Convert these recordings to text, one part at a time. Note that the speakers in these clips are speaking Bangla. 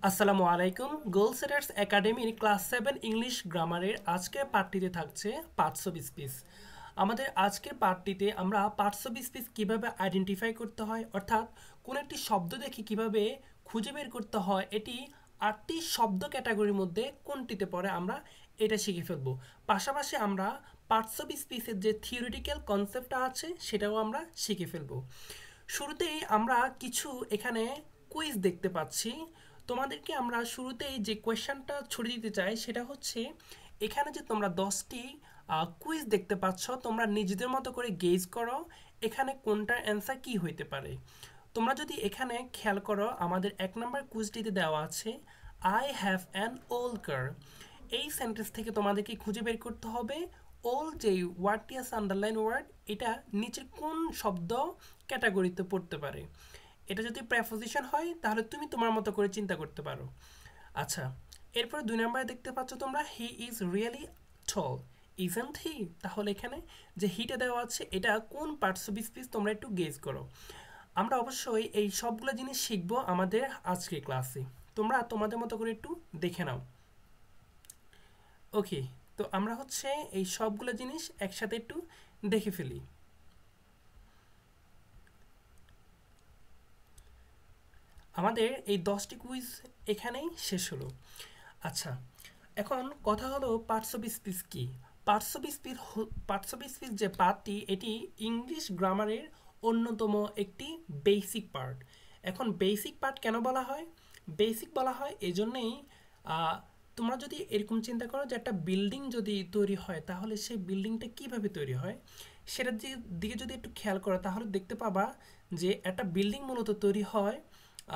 আসসালামু আলাইকুম। গোল সেটার্স একাডেমির ক্লাস 7 ইংলিশ গ্রামারের আজকের পাঠটিতে থাকছে পার্টস অফ স্পিচ। আমাদের আজকের পাঠটিতে আমরা পার্টস অফ স্পিচ কীভাবে আইডেন্টিফাই করতে হয়, অর্থাৎ কোনো একটি শব্দ দেখে কিভাবে খুঁজে বের করতে হয় এটি 8টি শব্দ ক্যাটাগরির মধ্যে কোনটিতে পড়ে আমরা এটা শিখে ফেলবো। পাশাপাশি আমরা পার্টস অফ স্পিচের যে থিওরিটিক্যাল কনসেপ্টটা আছে সেটাও আমরা শিখে ফেলবো। শুরুতেই আমরা কিছু এখানে কুইজ দেখতে পাচ্ছি। তোমাদেরকে আমরা শুরুতেই যে কোয়েশ্চেনটা ছড়িয়ে দিতে চাই সেটা হচ্ছে, এখানে যে তোমরা 10টি কুইজ দেখতে পাচ্ছ, তোমরা নিজেদের মতো করে গেজ করো এখানে কোনটার অ্যান্সার কি হইতে পারে। তোমরা যদি এখানে খেয়াল করো, আমাদের 1 নম্বর কুইজটিতে দেওয়া আছে আই হ্যাভ অ্যান ওল্ড কার। এই সেন্টেন্স থেকে তোমাদেরকে খুঁজে বের করতে হবে ওল যে ওয়ার্ডটি আছে আন্ডারলাইন ওয়ার্ড, এটা নিচের কোন শব্দ ক্যাটাগরিতে পড়তে পারে। এটা যদি প্রেপোজিশন হয় তাহলে তুমি তোমার মতো করে চিন্তা করতে পারো। আচ্ছা, এরপরে 2 নম্বরে দেখতে পাচ্ছ তোমরা he is really tall, isn't he. তাহলে এখানে যে হিটা দেওয়া আছে এটা কোন পার্টস অফ স্পিচ তোমরা একটু গেজ করো। আমরা অবশ্যই এই সবগুলো জিনিস শিখবো আমাদের আজকের ক্লাসে। তোমরা তোমাদের মতো করে একটু দেখে নাও। ওকে, তো আমরা হচ্ছে এই সবগুলো জিনিস একসাথে একটু দেখে ফেলি। আমাদের এই 10টি কুইজ এখানেই শেষ হলো। আচ্ছা, এখন কথা হলো পার্টস অফ স্পিচ কি। পার্টস অফ স্পিচ যে পার্টটি, এটি ইংলিশ গ্রামারের অন্যতম একটি বেসিক পার্ট। এখন বেসিক পার্ট কেন বলা হয়? বেসিক বলা হয় এজন্যই, তোমরা যদি এরকম চিন্তা করো যে একটা বিল্ডিং যদি তৈরি হয় তাহলে সেই বিল্ডিংটা কিভাবে তৈরি হয় সেটার দিকে যদি একটু খেয়াল করো তাহলে দেখতে পাবা যে একটা বিল্ডিং মূলত তৈরি হয়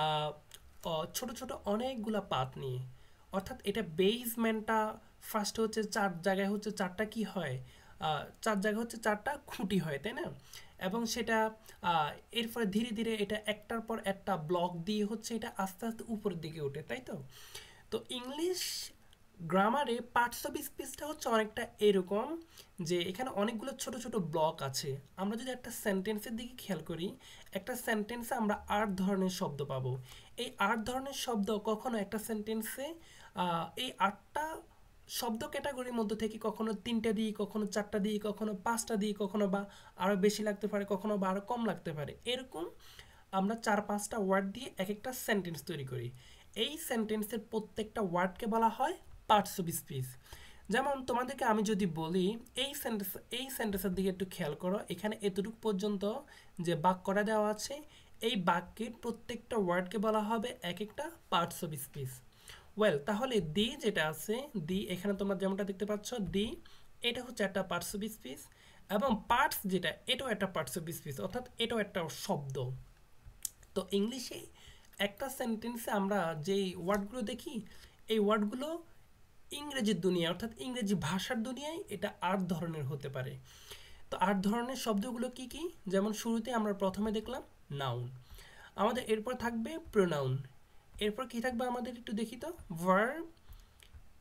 আহ, ছোট ছোট অনেকগুলা পাত নিয়ে। অর্থাৎ এটা বেসমেন্টটা ফার্স্ট হচ্ছে 4 জায়গায় হচ্ছে 4টা কি হয়, 4 জায়গায় হচ্ছে 4টা খুঁটি হয়, তাই না? এবং সেটা আহ, এরপরে ধীরে ধীরে এটা একটার পর একটা ব্লক দিয়ে হচ্ছে এটা আস্তে আস্তে উপরের দিকে ওঠে, তাই তো? তো ইংলিশ গ্রামারে পার্টস অফ স্পিচটা হচ্ছে অনেকটা এরকম, যে এখানে অনেকগুলো ছোট ছোট ব্লক আছে। আমরা যদি একটা সেন্টেন্সের দিকে খেয়াল করি, একটা সেন্টেন্সে আমরা 8 ধরনের শব্দ পাবো। এই 8 ধরনের শব্দ কখনো একটা সেন্টেন্সে এই 8টা শব্দ ক্যাটাগরির মধ্যে থেকে কখনো 3টা দিই, কখনো 4টা দিই, কখনো 5টা দিই, কখনো বা আরও বেশি লাগতে পারে, কখনো বা আরও কম লাগতে পারে। এরকম আমরা 4-5টা ওয়ার্ড দিয়ে এক একটা সেন্টেন্স তৈরি করি। এই সেন্টেন্সের প্রত্যেকটা ওয়ার্ডকে বলা হয় পার্টস অফ স্পিচ। যেমন তোমাদেরকে আমি যদি বলি এই সেন্টেন্সের দিকে একটু খেয়াল করো, এখানে এতটুকু পর্যন্ত যে বাক্যটা দেওয়া আছে এই বাক্যের প্রত্যেকটা ওয়ার্ডকে বলা হবে এক একটা পার্টস অফ স্পিচ। ওয়েল, তাহলে দি যেটা আছে, দি এখানে তোমরা যেমনটা দেখতে পাচ্ছ, দি এটা হচ্ছে একটা পার্টস অফ স্পিচ, এবং পার্টস যেটা এটাও একটা পার্টস অফ স্পিচ, অর্থাৎ এটাও একটা শব্দ। তো ইংলিশে একটা সেন্টেন্সে আমরা যেই ওয়ার্ডগুলো দেখি, এই ওয়ার্ডগুলো ইংরেজির দুনিয়ায় অর্থাৎ ইংরেজি ভাষার দুনিয়ায় এটা 8 ধরনের হতে পারে। তো 8 ধরনের শব্দগুলো কি কি? যেমন শুরুতে আমরা প্রথমে দেখলাম নাউন, আমাদের এরপর থাকবে প্রোনাউন, এরপর কি থাকবে আমাদের একটু দেখি তো, verb,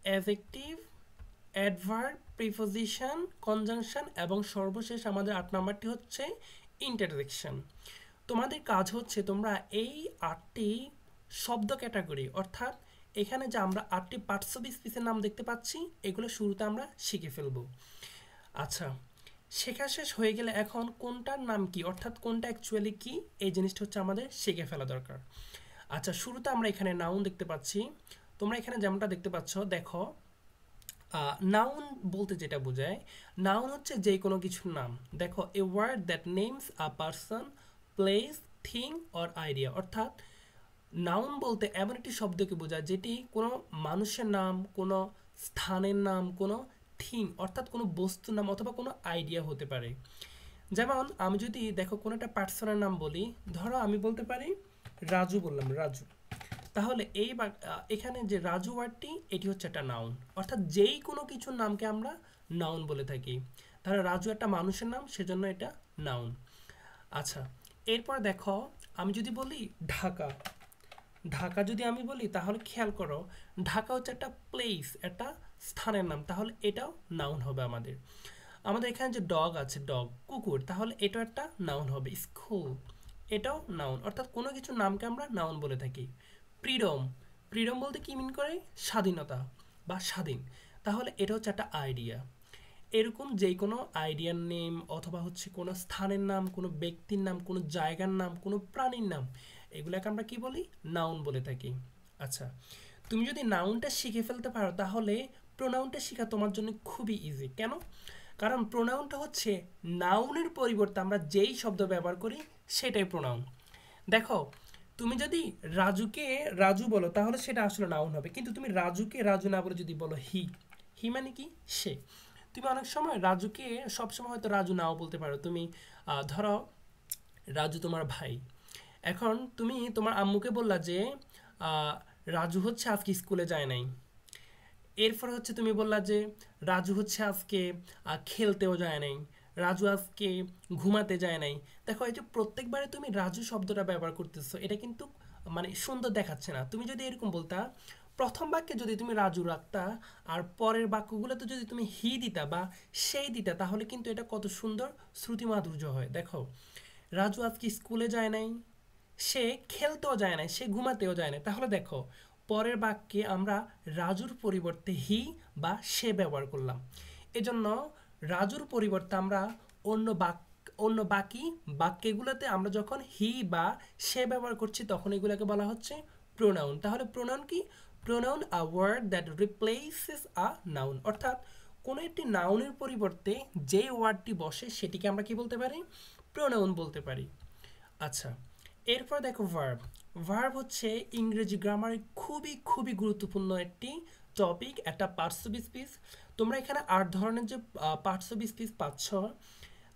adjective, adverb, preposition, conjunction, এবং সর্বশেষ আমাদের 8 নম্বরটি হচ্ছে ইন্টারজেকশন। তোমাদের কাজ হচ্ছে তোমরা এই 8টি শব্দ ক্যাটাগরি, অর্থাৎ এখানে যে আমরা 8টি পার্টস অফ স্পিচের নাম দেখতে পাচ্ছি এগুলো শুরুতে আমরা শিখে ফেলব। আচ্ছা, শেখা শেষ হয়ে গেলে এখন কোনটার নাম কি, অর্থাৎ কোনটা অ্যাকচুয়ালি কি, এই জিনিসটা হচ্ছে আমাদের শিখে ফেলা দরকার। আচ্ছা, শুরুতে আমরা এখানে নাউন দেখতে পাচ্ছি। তোমরা এখানে যেমনটা দেখতে পাচ্ছ, দেখো নাউন বলতে যেটা বোঝায়, নাউন হচ্ছে যে কোনো কিছুর নাম। দেখো, a word that names a person, place, thing or idea. অর্থাৎ নাউন বলতে এমন একটি শব্দকে বোঝায় যেটি কোনো মানুষের নাম, কোনো স্থানের নাম, কোনো থিং অর্থাৎ কোনো বস্তুর নাম অথবা কোনো আইডিয়া হতে পারে। যেমন আমি যদি দেখো কোনো একটা পার্সনের নাম বলি, ধরো আমি বলতে পারি রাজু, বললাম রাজু, তাহলে এখানে যে রাজু ওয়ার্ডটি এটি হচ্ছে একটা নাউন, অর্থাৎ যেই কোনো কিছুর নামকে আমরা নাউন বলে থাকি। তাহলে রাজু একটা মানুষের নাম, সেজন্য এটা নাউন। আচ্ছা, এরপর দেখো আমি যদি বলি ঢাকা, ঢাকা যদি আমি বলি তাহলে খেয়াল করো, ঢাকা হচ্ছে একটা প্লেস, একটা স্থানের নাম, তাহলে এটাও নাউন হবে আমাদের। আমাদের এখানে যে ডগ আছে, ডগ কুকুর, তাহলে এটাও একটা নাউন হবে। স্কুল, এটাও নাউন, অর্থাৎ কোনো কিছুর নামকে আমরা নাউন বলে থাকি। ফ্রিডম, ফ্রিডম বলতে কি মিন করে? স্বাধীনতা বা স্বাধীন। তাহলে এটা হচ্ছে একটা আইডিয়া। এরকম যে কোনো আইডিয়ার নেম অথবা হচ্ছে কোনো স্থানের নাম, কোনো ব্যক্তির নাম, কোনো জায়গার নাম, কোনো প্রাণীর নাম, এগুলোকে আমরা কি বলি? নাউন বলে থাকি। আচ্ছা, তুমি যদি নাউনটা শিখে ফেলতে পারো তাহলে প্রোনাউনটা শেখা তোমার জন্য খুবই ইজি। কেন? কারণ প্রোনাউনটা হচ্ছে নাউনের পরিবর্তে আমরা যেই শব্দ ব্যবহার করি সেটাই প্রোনাউন। দেখো, তুমি যদি রাজুকে রাজু বলো তাহলে সেটা আসলে নাউন হবে, কিন্তু তুমি রাজুকে রাজু না বলে যদি বলো হি, হি মানে কি? সে। তুমি অনেক সময় রাজুকে সবসময় হয়তো রাজু নাও বলতে পারো। তুমি ধরো রাজু তোমার ভাই। এখন তুমি তোমার আম্মুকে বললা যে আহ, রাজু হচ্ছে আজকে স্কুলে যায় নাই। এরপর হচ্ছে তুমি বললা যে রাজু হচ্ছে আজকে খেলতেও যায় নাই, রাজু আজকে ঘুমাতে যায় নাই। দেখো, এই যে প্রত্যেকবারে তুমি রাজু শব্দটা ব্যবহার করতেছো, এটা কিন্তু মানে সুন্দর দেখাচ্ছে না। তুমি যদি এরকম বলতা, প্রথম বাক্যে যদি তুমি রাজু রাখতা আর পরের বাক্যগুলোতে যদি তুমি হি দিতা বা সেই দিতা, তাহলে কিন্তু এটা কত সুন্দর শ্রুতিমাধুর্য হয়। দেখো, রাজু আজকে স্কুলে যায় নাই, সে খেলতেও যায় না, সে ঘুমাতেও যায় না। তাহলে দেখো, পরের বাক্যে আমরা রাজুর পরিবর্তে হি বা সে ব্যবহার করলাম। এজন্য রাজুর পরিবর্তে আমরা অন্য বাকি বাক্যগুলোতে আমরা যখন হি বা সে ব্যবহার করছি তখন এগুলোকে বলা হচ্ছে প্রোনাউন। তাহলে প্রোনাউন কি? Pronoun a word that replaces a noun. অর্থাৎ কোনো একটি নাউনের পরিবর্তে যে ওয়ার্ডটি বসে সেটিকে আমরা কি বলতে পারি? প্রোনাউন বলতে পারি। আচ্ছা, এরপর দেখো ভার্ব। ভার্ব হচ্ছে ইংরেজি গ্রামারে খুবই খুবই গুরুত্বপূর্ণ একটি টপিক, একটা পার্টস অফ স্পিচ। তোমরা এখানে 8 ধরনের যে পার্টস অফ স্পিচ পাচ্ছ,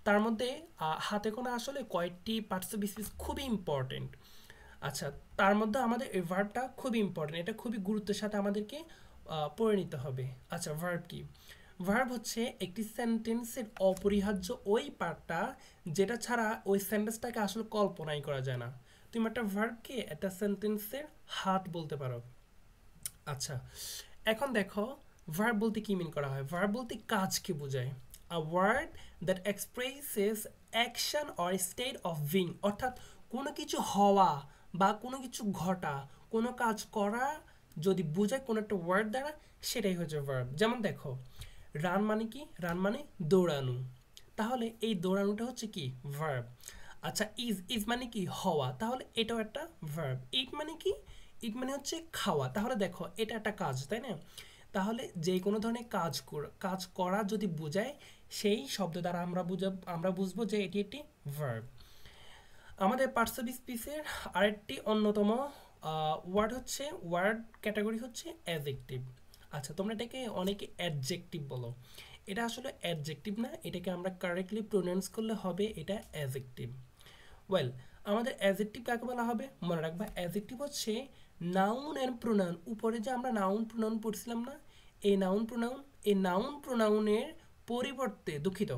তার মধ্যে হাতে গোনা আসলে কয়েকটি পার্টস অফ স্পিচ খুবই ইম্পর্টেন্ট। আচ্ছা, তার মধ্যে আমাদের এই ভার্বটা খুবই ইম্পর্টেন্ট, এটা খুবই গুরুত্বের সাথে আমাদেরকে পড়ে নিতে হবে। আচ্ছা, ভার্ব কি? ভার্ব হচ্ছে একটি সেন্টেন্সের অপরিহার্য ওই পার্টটা যেটা ছাড়া ওই সেন্টেন্সটাকে আসলে কল্পনাই করা যায় না। তুমি একটা ভার্বকে একটা সেন্টেন্সের হার্ট বলতে পারো। আচ্ছা, এখন দেখো ভার্ব বলতে কি মিন করা হয়। ভার্ব বলতে কাজকে বোঝায়। A word that expresses action or state of being, অর্থাৎ কোনো কিছু হওয়া বা কোনো কিছু ঘটা, কোনো কাজ করা যদি বোঝায় কোনো একটা ওয়ার্ড দ্বারা, সেটাই হচ্ছে ভার্ব। যেমন দেখো, রান মানে কি? রান মানে দৌড়ানো। তাহলে এই দৌড়ানোটা হচ্ছে কি? ভার্ব। আচ্ছা, ইজ ইজ মানে কি? হওয়া। তাহলে এটাও একটা ভার্ব। ইট মানে কি? ইট মানে হচ্ছে খাওয়া। তাহলে দেখো, এটা একটা কাজ, তাই না? তাহলে যে কোনো ধরনের কাজ করা যদি বোঝায়, সেই শব্দ দ্বারা আমরা বুঝবো যে এটি একটি ভার্ব। আমাদের পার্টস অফ স্পিচের আরেকটি অন্যতম ওয়ার্ড ক্যাটাগরি হচ্ছে অ্যাডজেক্টিভ। আচ্ছা, তোমরা এটাকে অনেকে অ্যাডজেক্টিভ বলো। এটা আসলে অ্যাডজেক্টিভ না, এটাকে আমরা কারেক্টলি প্রোনাউন্স করলে হবে এটা অ্যাডজেক্টিভ। ওয়েল, আমাদের অ্যাডজেক্টিভ কাকে বলা হবে? মনে রাখবা, অ্যাডজেক্টিভ হচ্ছে নাউন অ্যান্ড প্রোনাউন। উপরে যে আমরা নাউন প্রোনাউন পড়ছিলাম না, এই নাউন প্রোনাউনের পরিবর্তে, দুঃখিত,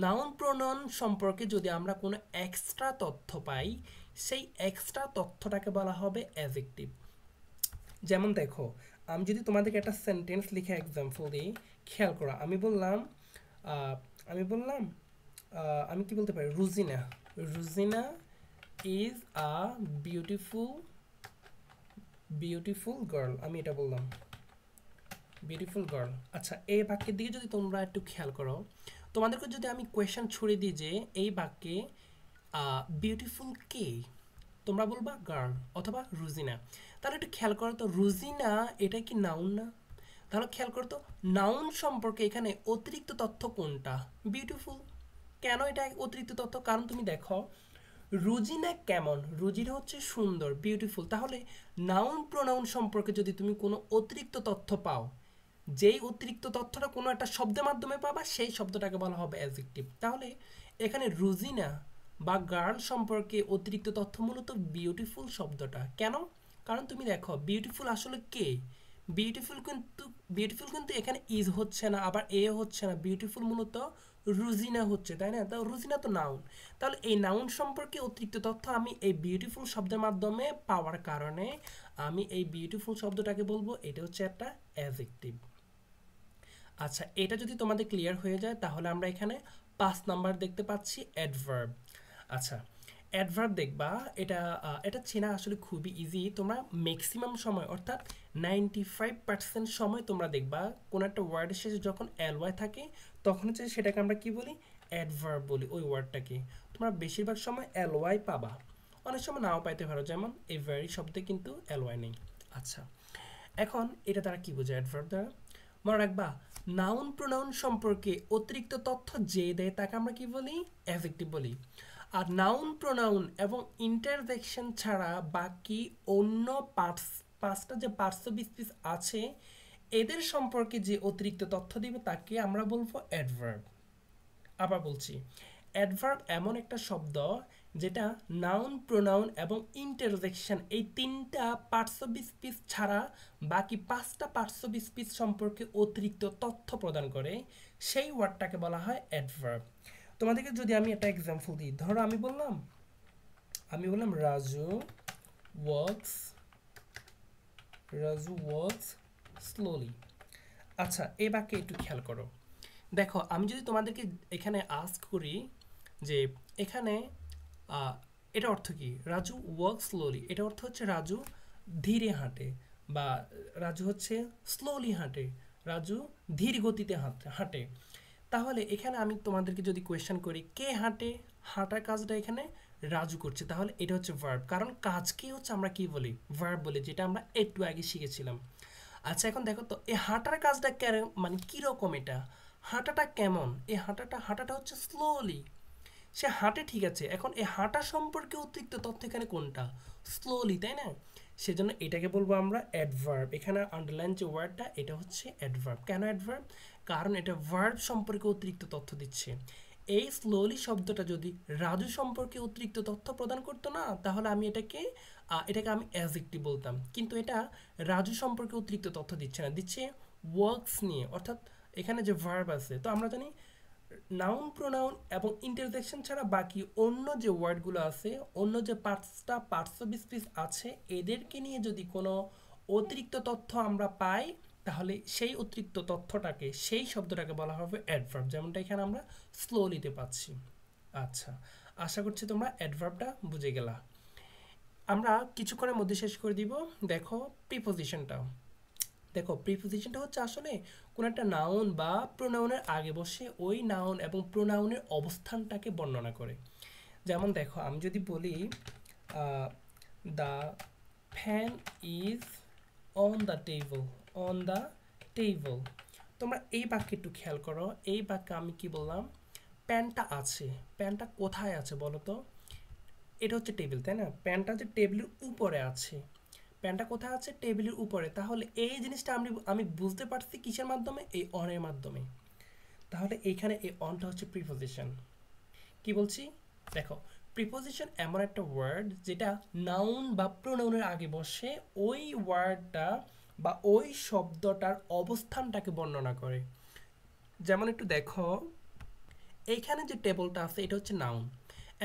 নাউন প্রোনাউন সম্পর্কে যদি আমরা কোনো এক্সট্রা তথ্য পাই, সেই এক্সট্রা তথ্যটাকে বলা হবে অ্যাডজেক্টিভ। যেমন দেখো, আমি যদি তোমাদেরকে একটা সেন্টেন্স লিখে এক্সাম্পল দিই, খেয়াল করো। আহ, আমি বললাম আমি কি বলতে পারি? Rozina, Rozina is a beautiful beautiful girl. আমি এটা বললাম, বিউটিফুল গার্ল। আচ্ছা, এই বাক্যের দিকে যদি তোমরা একটু খেয়াল করো, তোমাদেরকে যদি আমি কোয়েশ্চেন ছুড়ে দিই যে এই বাক্যে বিউটিফুল কে, তোমরা বলবা গার্ল অথবা রুজিনা। তাহলে একটু খেয়াল করো তো, রুজিনা এটা কি নাউন না? তাহলে খেয়াল করো তো, নাউন সম্পর্কে এখানে অতিরিক্ত তথ্য কোনটা? বিউটিফুল। কেন এটা অতিরিক্ত তথ্য? কারণ তুমি দেখো, রুজিনা কেমন? রুজিনা হচ্ছে সুন্দর, বিউটিফুল। তাহলে নাউন প্রোনাউন সম্পর্কে যদি তুমি কোনো অতিরিক্ত তথ্য পাও, যেই অতিরিক্ত তথ্যটা কোনো একটা শব্দের মাধ্যমে পাবা, সেই শব্দটাকে বলা হবে অ্যাডজেক্টিভ। তাহলে এখানে রুজিনা বা গার্ল সম্পর্কে অতিরিক্ত তথ্য মূলত বিউটিফুল শব্দটা। কেন? কারণ তুমি দেখো, বিউটিফুল আসলে কে? বিউটিফুল কিন্তু এখানে ইজ হচ্ছে না, আবার এ হচ্ছে না। বিউটিফুল মূলত রুজিনা হচ্ছে, তাই না? তো রুজিনা তো নাউন। তাহলে এই নাউন সম্পর্কে অতিরিক্ত তথ্য আমি এই বিউটিফুল শব্দের মাধ্যমে পাওয়ার কারণে আমি এই বিউটিফুল শব্দটাকে বলবো এটা হচ্ছে একটা অ্যাডজেক্টিভ। আচ্ছা, এটা যদি তোমাদের ক্লিয়ার হয়ে যায় তাহলে আমরা এখানে 5 নাম্বার দেখতে পাচ্ছি অ্যাডভার্ব। আচ্ছা, অ্যাডভার্ব দেখবা, এটা এটা চেনা আসলে খুবই ইজি। তোমরা ম্যাক্সিমাম সময় অর্থাৎ 95% সময় তোমরা দেখবা কোনো একটা ওয়ার্ডের শেষে যখন এলওয়াই থাকে তখন হচ্ছে সেটাকে আমরা কি বলি, অ্যাডভার্ব বলি ওই ওয়ার্ডটাকে। তোমরা বেশিরভাগ সময় এলওয়াই পাবা, অনেক সময় নাও পাইতে পারো, যেমন এই ভেরি শব্দে কিন্তু এলওয়াই নেই। আচ্ছা, এখন এটা দ্বারা কি বোঝায় অ্যাডভার্ব দ্বারা? মনে রাখবা, নাউন প্রোনাউন সম্পর্কে অতিরিক্ত তথ্য যে দেয় তাকে আমরা কি বলি, অ্যাডজেক্টিভ বলি। আর নাউন প্রোনাউন এবং ইন্টারজেকশন ছাড়া বাকি অন্য পাঁচটা যে পার্টস অফ স্পিচ আছে এদের সম্পর্কে যে অতিরিক্ত তথ্য দিবে তাকে আমরা বলবো অ্যাডভার্ব। আবার বলছি, অ্যাডভার্ব এমন একটা শব্দ যেটা নাউন প্রোনাউন এবং ইন্টারজেকশন এই তিনটা পার্টস অফ স্পিচ ছাড়া বাকি পাঁচটা পার্টস অফ স্পিচ সম্পর্কে অতিরিক্ত তথ্য প্রদান করে, সেই ওয়ার্ডটাকে বলা হয় অ্যাডভার্ব। তোমাদেরকে যদি আমি একটা এক্সাম্পল দিই, ধরো আমি বললাম রাজু ওয়ার্কস স্লোলি। আচ্ছা, এই বাক্যে একটু খেয়াল করো। দেখো, আমি যদি তোমাদেরকে এখানে আস্ক করি যে এখানে এটা অর্থ কি, রাজু ওয়ার্ক স্লোলি, এটা অর্থ হচ্ছে রাজু ধীরে হাঁটে, বা রাজু হচ্ছে স্লোলি হাঁটে, রাজু ধীর গতিতে হাঁটে। তাহলে এখানে আমি তোমাদেরকে যদি কোয়েশ্চেন করি কে হাঁটে, হাঁটার কাজটা এখানে রাজু করছে, তাহলে এটা হচ্ছে ভার্ব, কারণ কাজকে হচ্ছে আমরা কি বলি, ভার্ব বলি, যেটা আমরা একটু আগে শিখেছিলাম। আচ্ছা, এখন দেখো তো এই হাঁটার কাজটা মানে কীরকম, এটা হাঁটাটা কেমন, এই হাঁটাটা হচ্ছে স্লোলি, সে হাঁটে ঠিক আছে। এখন এই হাঁটা সম্পর্কে অতিরিক্ত তথ্য এখানে কোনটা, স্লোলি, তাই না? সেজন্য এটাকে বলবো আমরা অ্যাডভার্ব। এখানে আন্ডারলাইন যে ওয়ার্ডটা এটা হচ্ছে অ্যাডভার্ব। কেন অ্যাডভার্ব? কারণ এটা ভার্ব সম্পর্কে অতিরিক্ত তথ্য দিচ্ছে। এই স্লোলি শব্দটা যদি রাজু সম্পর্কে অতিরিক্ত তথ্য প্রদান করতো না, তাহলে আমি এটাকে আমি অ্যাডজেক্টিভ বলতাম, কিন্তু এটা রাজু সম্পর্কে অতিরিক্ত তথ্য দিচ্ছে না, দিচ্ছে ওয়ার্কস নিয়ে, অর্থাৎ এখানে যে ভার্ব আছে। তো আমরা জানি নাউন প্রোনাউন এবং ইন্টারজেকশন ছাড়া বাকি অন্য যে ওয়ার্ডগুলো আছে, অন্য যে পার্টস অফ স্পিচ আছে, এদেরকে নিয়ে যদি কোনো অতিরিক্ত তথ্য আমরা পাই তাহলে সেই অতিরিক্ত তথ্যটাকে, সেই শব্দটাকে বলা হবে অ্যাডভার্ব, যেমনটা এখানে আমরা স্লোলিতে পাচ্ছি। আচ্ছা, আশা করছি তোমরা অ্যাডভার্বটা বুঝে গেলা। আমরা কিছুক্ষণের মধ্যে শেষ করে দিব। দেখো প্রিপোজিশনটা, দেখো প্রিপোজিশনটা হচ্ছে আসলে কোনো একটা নাউন বা প্রোনাউনের আগে বসে ওই নাউন এবং প্রোনাউনের অবস্থানটাকে বর্ণনা করে। যেমন দেখো, আমি যদি বলি the fan is on the table, তোমরা এই বাক্যে একটু খেয়াল করো। এই বাক্যে আমি কি বললাম, প্যানটা আছে, প্যানটা কোথায় আছে বলো তো? এটা হচ্ছে টেবিল, তাই না? প্যানটা যে টেবিলের উপরে আছে, প্যানটা কোথায় আছে, টেবিলের উপরে। তাহলে এই জিনিসটা আমি বুঝতে পারছি কিসের মাধ্যমে, এই অনের মাধ্যমে। তাহলে এইখানে এই অনটা হচ্ছে প্রিপোজিশন। কি বলছি, দেখো প্রিপোজিশন এমন একটা ওয়ার্ড যেটা নাউন বা প্রোনাউনের আগে বসে ওই ওয়ার্ডটা বা ওই শব্দটার অবস্থানটাকে বর্ণনা করে। যেমন একটু দেখো, এইখানে যে টেবিলটা আছে এটা হচ্ছে নাউন।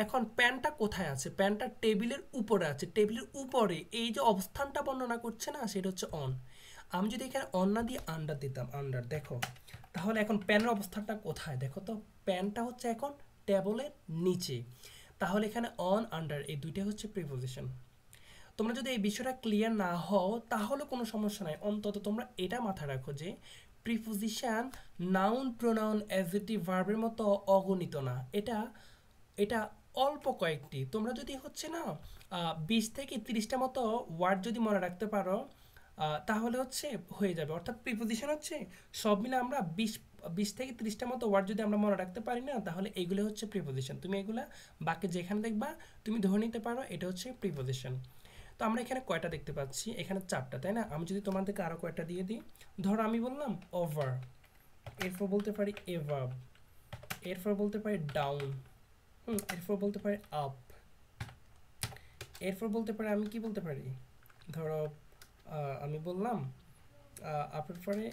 এখন প্যানটা কোথায় আছে, প্যানটা টেবিলের উপরে আছে, টেবিলের উপরে এই যে অবস্থানটা বর্ণনা করছে না, সেটা হচ্ছে অন। আমি যদি এখানে অন না দিয়ে আন্ডার দিতাম, আন্ডার, দেখো তাহলে এখন প্যানের অবস্থানটা কোথায়, দেখো তো প্যানটা হচ্ছে এখন টেবিলের নিচে। তাহলে এখানে অন আন্ডার এই দুইটা হচ্ছে প্রিপোজিশন। তোমরা যদি এই বিষয়টা ক্লিয়ার না হও তাহলে কোনো সমস্যা নাই, অন্তত তোমরা এটা মাথায় রাখো যে প্রিপোজিশন নাউন প্রোনাউন অ্যাডজেক্টিভ ভার্বের মতো অগণিত না, এটা এটা অল্প কয়েকটি। তোমরা যদি হচ্ছে না 20 থেকে 30টা মতো ওয়ার্ড যদি মনে রাখতে পারো তাহলে হচ্ছে হয়ে যাবে। অর্থাৎ প্রিপোজিশন হচ্ছে সব মিলে আমরা 20 থেকে 30টা মতো ওয়ার্ড যদি আমরা মনে রাখতে পারি না, তাহলে এইগুলো হচ্ছে প্রিপোজিশন। তুমি এগুলা বাকি যেখানে দেখবা তুমি ধরে নিতে পারো এটা হচ্ছে প্রিপোজিশন। তো আমরা এখানে কয়টা দেখতে পাচ্ছি, এখানে 4টা, তাই না? আমি যদি তোমাদেরকে আরও কয়টা দিয়ে দিই, ধরো আমি বললাম ওভার, এরপর বলতে পারি এভাব, এরপর বলতে পারি ডাউন, এরপর বলতে পারি আপ, এরপর বলতে পারি আমি কি বলতে পারি, ধরো আমি বললাম আপের পরে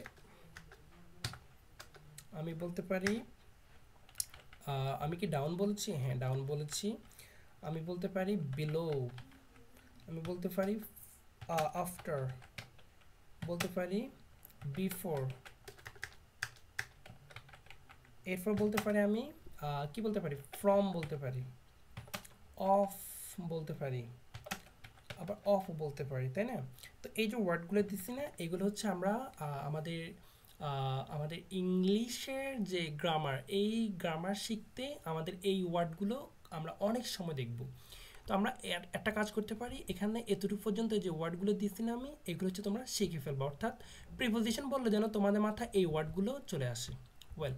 আমি বলতে পারি আমি কি ডাউন বলেছি, হ্যাঁ ডাউন বলেছি। আমি বলতে পারি বিলো, আমি বলতে পারি আফটার, বলতে পারি বিফোর, এরপর বলতে পারি আমি কি বলতে পারি, ফ্রম বলতে পারি, অফ বলতে পারি, আবার অফ বলতে পারি, তাই না? তো এই যে ওয়ার্ডগুলো দিচ্ছি না, এগুলো হচ্ছে আমরা আমাদের ইংলিশের যে গ্রামার, এই গ্রামার শিখতে আমাদের এই ওয়ার্ডগুলো আমরা অনেক সময় দেখব। তো আমরা একটা কাজ করতে পারি, এখানে এতটুকু পর্যন্ত যে ওয়ার্ডগুলো দিচ্ছি না আমি, এগুলো হচ্ছে তোমরা শিখে ফেলবো, অর্থাৎ প্রিপোজিশন বললে যেন তোমাদের মাথায় এই ওয়ার্ডগুলো চলে আসে। ওয়েল,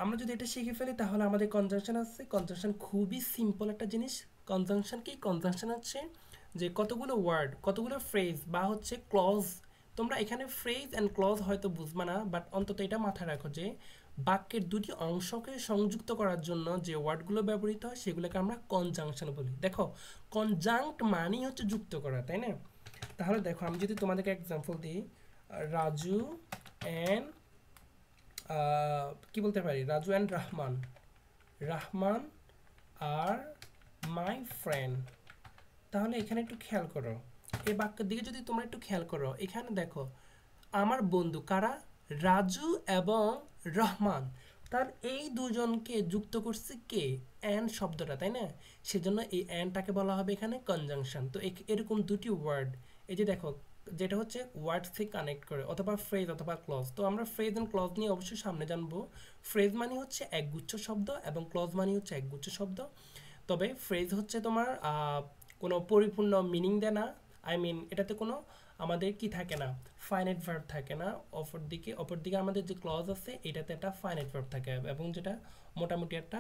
আমরা যদি এটা শিখে ফেলি তাহলে আমাদের কনজাংশন আছে। কনজাংশন খুবই সিম্পল একটা জিনিস। কনজাংশন কি? কনজাংশন হচ্ছে যে কতগুলো ওয়ার্ড, কতগুলো ফ্রেজ বা হচ্ছে ক্লজ। তোমরা এখানে ফ্রেজ অ্যান্ড ক্লজ হয়তো বুঝবা না, বাট অন্তত এটা মাথায় রাখো যে বাক্যের দুটি অংশকে সংযুক্ত করার জন্য যে ওয়ার্ডগুলো ব্যবহৃত হয় সেগুলোকে আমরা কনজাংশন বলি। দেখো, কনজাংক্ট মানেই হচ্ছে যুক্ত করা, তাই না? তাহলে দেখো, আমি যদি তোমাদেরকে এক্সাম্পল দিই, রাজু অ্যান্ড কি বলতে পারি, রাজু অ্যান্ড রহমান, রহমান আর মাই ফ্রেন্ড। তাহলে এখানে একটু খেয়াল করো, এই বাক্যের দিকে যদি তোমরা একটু খেয়াল করো, এখানে দেখো আমার বন্ধু কারা, রাজু এবং রহমান। তার এই দুজনকে যুক্ত করছে কে, অ্যান্ড শব্দটা, তাই না? সেজন্য এই অ্যান্ডটাকে বলা হবে এখানে কনজাংশন। তো এরকম দুটি ওয়ার্ড, এই যে দেখো, যেটা হচ্ছে ওয়ার্ডসকে কানেক্ট করে, অথবা ফ্রেজ অথবা ক্লজ। তো আমরা ফ্রেজ অ্যান্ড ক্লজ নিয়ে অবশ্যই সামনে জানবো। ফ্রেজ মানে হচ্ছে একগুচ্ছ শব্দ এবং ক্লজ মানে হচ্ছে একগুচ্ছ শব্দ। তবে ফ্রেজ হচ্ছে তোমার কোনো পরিপূর্ণ মিনিং দেয় না, আই মিন এটাতে কোনো আমাদের কি থাকে না, ফাইনাইট ভার্ব থাকে না। অপরদিকে আমাদের যে ক্লজ আছে এটাতে একটা ফাইনাইট ভার্ব থাকে, এবং যেটা মোটামুটি একটা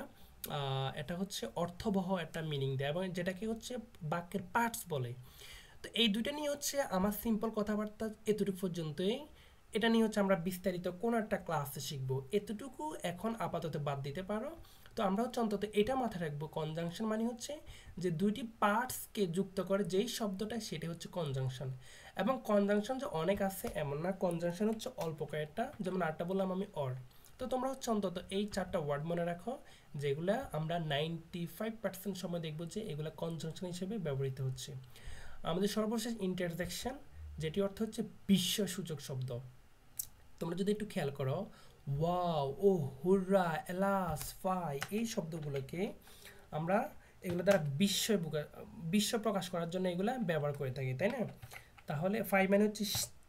এটা হচ্ছে অর্থবহ একটা মিনিং দেয়, এবং যেটাকে হচ্ছে বাক্যের পার্টস বলে। তো এই দুইটা নিয়ে হচ্ছে আমার সিম্পল কথাবার্তা এতটুকু পর্যন্তই। এটা নিয়ে হচ্ছে আমরা বিস্তারিত কোনো একটা ক্লাসে শিখবো, এতটুকু এখন আপাতত বাদ দিতে পারো। তো আমরা হচ্ছে অন্তত এটা মাথায় রাখবো, কনজাংশন মানে হচ্ছে যে দুইটি পার্টসকে যুক্ত করে যেই শব্দটা, সেটা হচ্ছে কনজাংশন। এবং কনজাংশন যে অনেক আছে এমন না, কনজাংশন হচ্ছে অল্প কয়েকটা, যেমন আরটা বললাম আমি অর। তো তোমরা হচ্ছে অন্তত এই 4টা ওয়ার্ড মনে রাখো, যেগুলা আমরা 95% সময় দেখবো যে এগুলা কনজাংশন হিসেবে ব্যবহৃত হচ্ছে। আমাদের সর্বশেষ ইন্টারজেকশন, যেটি অর্থ হচ্ছে বিস্ময়সূচক শব্দ। তোমরা যদি একটু খেয়াল করো, ওয়াও, ও, হুররা, এলাস, ফাই, এই শব্দগুলোকে আমরা এগুলো দ্বারা বিশ্ব প্রকাশ করার জন্য এগুলা ব্যবহার করে থাকি, তাই না? তাহলে ফাই মানে হচ্ছে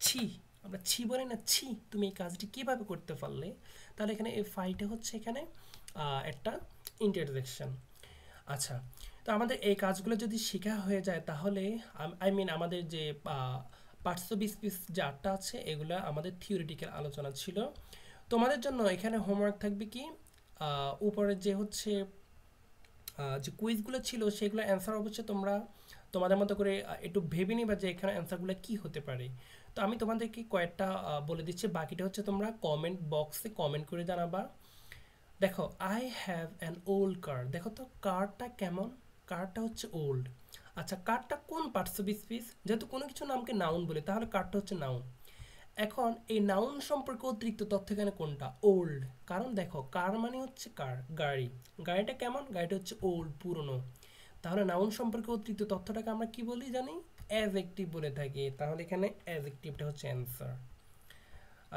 ছি, আমরা ছি বলি না, ছি তুমি এই কাজটি কিভাবে করতে পারলে। তাহলে এখানে এই ফাইটা হচ্ছে এখানে একটা ইন্টারজেকশন। আচ্ছা, তো আমাদের এই কাজগুলো যদি শেখা হয়ে যায় তাহলে আই মিন আমাদের যে পার্টস অফ স্পিচ যে 8টা আছে, এগুলো আমাদের থিওরিটিক্যাল আলোচনা ছিল। তোমাদের জন্য এখানে হোমওয়ার্ক থাকবে কি, উপরে যে হচ্ছে যে কুইজগুলো ছিল সেগুলো অ্যান্সার অবশ্যই তোমরা তোমাদের মতো করে একটু ভেবে নিবা যে এখানে অ্যান্সারগুলো কি হতে পারে। তো আমি তোমাদেরকে কয়েকটা বলে দিচ্ছি, বাকিটা হচ্ছে তোমরা কমেন্ট বক্সে কমেন্ট করে জানাবা। দেখো, আই হ্যাভ অ্যান ওল্ড কার। দেখো তো কারটা কেমন, কারটা হচ্ছে ওল্ড। আচ্ছা, কারটা কোন পার্টস অফ স্পিচ? যেহেতু কোনো কিছু নামকে নাউন বলে, তাহলে কারটা হচ্ছে নাউন। এখন এই নাউন সম্পর্কে অতিরিক্ত তথ্য এখানে কোনটা? ওল্ড। কারণ দেখো, কার মানে হচ্ছে কার, গাড়ি। গাড়িটা কেমন? গাড়িটা হচ্ছে ওল্ড, পুরনো। তাহলে নাউন সম্পর্কে অতিরিক্ত তথ্যটাকে আমরা কি বলি জানি? অ্যাডজেক্টিভ বলে থাকি। তাহলে এখানে অ্যাডজেক্টিভটা হচ্ছে অ্যান্সার।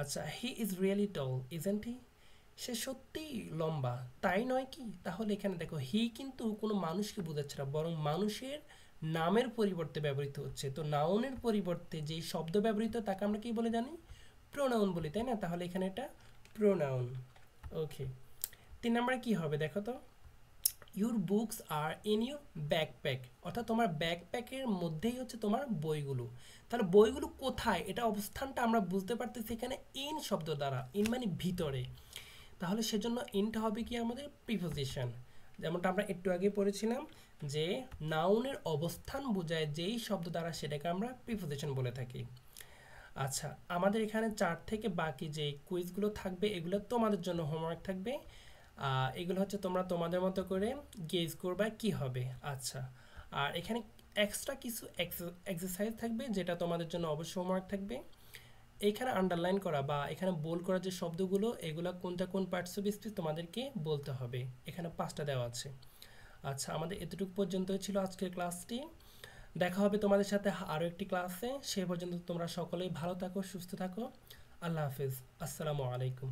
আচ্ছা, he is really tall isn't he? সে সত্যিই লম্বা, তাই নয় কি? তাহলে এখানে দেখো, হি কিন্তু কোনো মানুষকে বোঝাচ্ছে না, বরং মানুষের নামের পরিবর্তে ব্যবহৃত হচ্ছে। তো নাউনের পরিবর্তে যেই শব্দ ব্যবহৃত তাকে আমরা কি বলে জানি? প্রোনাউন বলি, তাই না? তাহলে এখানে এটা প্রোনাউন। ওকে, 3 নম্বরে কি হবে দেখো তো, your books are in your backpack, অর্থাৎ তোমার ব্যাকপ্যাকের মধ্যেই হচ্ছে তোমার বইগুলো। তাহলে বইগুলো কোথায়, এটা অবস্থানটা আমরা বুঝতে পারতেছি এখানে ইন শব্দ দ্বারা। ইন মানে ভিতরে। তাহলে সেজন্য ইনটা হবে কি আমাদের প্রিপোজিশন। যেমনটা আমরা একটু আগে পড়েছিলাম যে নাউনের অবস্থান বোঝায় যেই শব্দ দ্বারা, সেটাকে আমরা প্রিপোজিশন বলে থাকি। আচ্ছা, আমাদের এখানে 4 থেকে বাকি যে কুইজগুলো থাকবে এগুলো তোমাদের জন্য হোমওয়ার্ক থাকবে। এগুলো হচ্ছে তোমরা তোমাদের মতো করে গেজ করবা কি হবে। আচ্ছা, আর এখানে এক্সট্রা কিছু এক্সারসাইজ থাকবে যেটা তোমাদের জন্য অবশ্যই হোমওয়ার্ক থাকবে। এইখানে আন্ডারলাইন করা বা এখানে বোল্ড করা যে শব্দগুলো, এগুলো কোনটা কোন পার্টস অফ স্পিচ তোমাদেরকে বলতে হবে। এখানে 5টা দেওয়া আছে। আচ্ছা, আমাদের এতটুকু পর্যন্তই ছিল আজকের ক্লাসটি। দেখা হবে তোমাদের সাথে আরও একটি ক্লাসে। সে পর্যন্ত তোমরা সকলেই ভালো থাকো, সুস্থ থাকো। আল্লাহ হাফিজ, আসসালামু আলাইকুম।